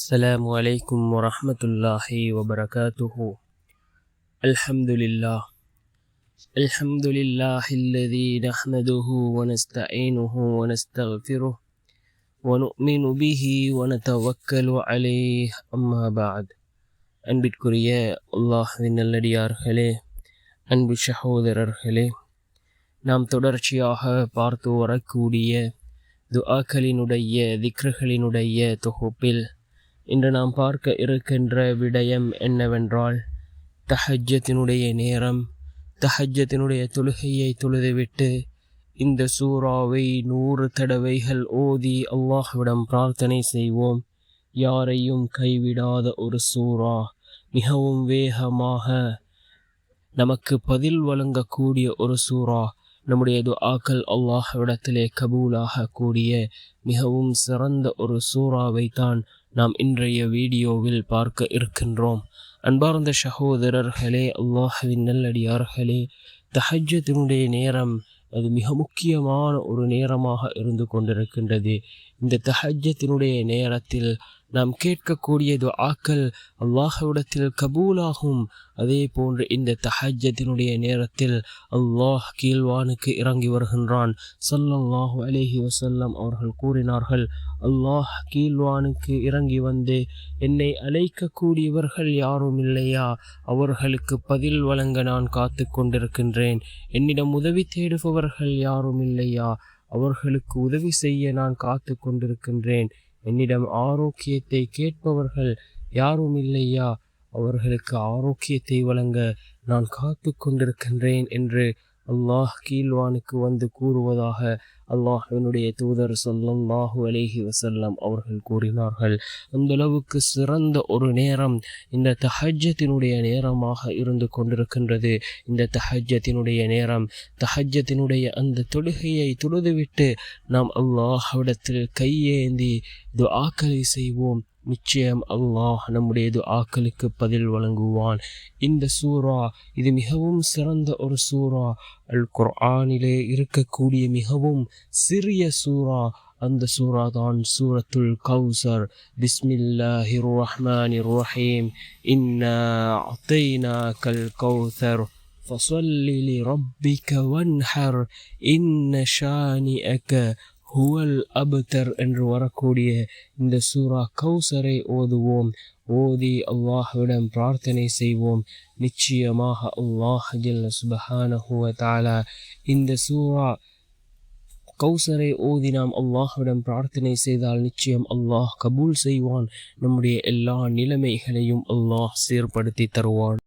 السلام عليكم ورحمة الله وبركاته. الحمد لله الذي نحمده ونستعينه ونستغفره ونؤمن به ونتوكل عليه. أما بعد. அன்பிற்குரிய அல்லாஹ்வின் நல்லடியார்களே, அன்பு சகோதரர்களே, நாம் தொடர்ச்சியாக பார்த்து வரக்கூடிய துஆக்களினுடைய திக்ருகளினுடைய தொகுப்பில் இன்று நாம் பார்க்க இருக்கின்ற விடயம் என்னவென்றால், தஹஜ்ஜத்தினுடைய நேரம். தஹஜ்ஜத்தினுடைய தொழுகையை தொழுதுவிட்டு இந்த சூறாவை 100 தடவைகள் ஓதி அல்லாஹ்விடம் பிரார்த்தனை செய்வோம். யாரையும் கைவிடாத ஒரு சூறா, மிகவும் வேகமாக நமக்கு பதில் வழங்கக்கூடிய ஒரு சூறா, நம்முடைய துஆக்கள் அல்லாஹ்விடத்திலே கபூலாக கூடிய மிகவும் சிறந்த ஒரு சூறாவை தான் நாம் இன்றைய வீடியோவில் பார்க்க இருக்கின்றோம். அன்பார்ந்த சகோதரர்களே, அல்லாஹ்வின் நல்லடியார்களே, தஹஜ்ஜத்தினுடைய நேரம் அது மிக முக்கியமான ஒரு நேரமாக இருந்து கொண்டிருக்கின்றது. இந்த தஹஜ்ஜத்தினுடைய நேரத்தில் நாம் கேட்கக்கூடிய துஆக்கள் அல்லாஹ்விடத்தில் கபூலாகும். அதே போன்று இந்த தஹஜ்ஜத்தினுடைய நேரத்தில் அல்லாஹ் கீழ்வானுக்கு இறங்கி வருகின்றான். ஸல்லல்லாஹு அலைஹி வஸல்லம் அவர்கள் கூறினார்கள், அல்லாஹ் கீழ்வானுக்கு இறங்கி வந்து, என்னை அழைக்கக்கூடியவர்கள் யாரும் இல்லையா? அவர்களுக்கு பதில் வழங்க நான் காத்து கொண்டிருக்கின்றேன். என்னிடம் உதவி தேடுபவர்கள் யாரும் இல்லையா? அவர்களுக்கு உதவி செய்ய நான் காத்து கொண்டிருக்கின்றேன். என்னிடம் ஆரோக்கியத்தை கேட்பவர்கள் யாரும் இல்லையா? அவர்களுக்கு ஆரோக்கியத்தை வழங்க நான் காத்து கொண்டிருக்கின்றேன் என்று அல்லாஹ் கீழ்வானுக்கு வந்து கூறுவதாக அல்லாஹ்வினுடைய தூதர் ஸல்லல்லாஹு அலைஹி வஸல்லம் அவர்கள் கூறினார்கள். அந்த அளவுக்கு சிறந்த ஒரு நேரம் இந்த தஹஜ்ஜத்தினுடைய நேரமாக இருந்து கொண்டிருக்கின்றது. இந்த தஹஜ்ஜத்தினுடைய நேரம், தஹஜ்ஜத்தினுடைய அந்த தொழுகையை தொழுதுவிட்டு நாம் அல்லாஹ்விடத்தில் கையேந்தி துஆக்களை செய்வோம். நிச்சயம் அல்லாஹ் நம்முடைய துஆக்களுக்கு பதில் வழங்குவான். இந்த சூரா இது மிகவும் சிறந்த ஒரு சூரா. அல் குர்ஆனிலே இருக்கக்கூடிய மிகவும் சிறிய சூரா. அந்த சூரா தான் சூரத்துல் கௌசர். பிஸ்மில்லாஹிர் ரஹ்மானிர் ரஹீம். இன்னா அதைனாக்கல் கௌசர் ஃபஸல்லி லிரப்பிக வன்ஹர் இன்ன ஷானிஅக ஹுவல் அப்தர் என்று வரக்கூடிய இந்த சூரா கௌசரை ஓதுவோம். ஓதி அல்லாஹ்விடம் பிரார்த்தனை செய்வோம். நிச்சயமாக அல்லாஹ் ஜல்ல சுப்ஹானஹு வ தஆலா இந்த சூரா கௌசரை ஓதி நாம் அல்லாஹ்விடம் பிரார்த்தனை செய்தால் நிச்சயம் அல்லாஹ் கபூல் செய்வான். நம்முடைய எல்லா நிலைமைகளையும் அல்லாஹ் சீர்படுத்தி தருவான்.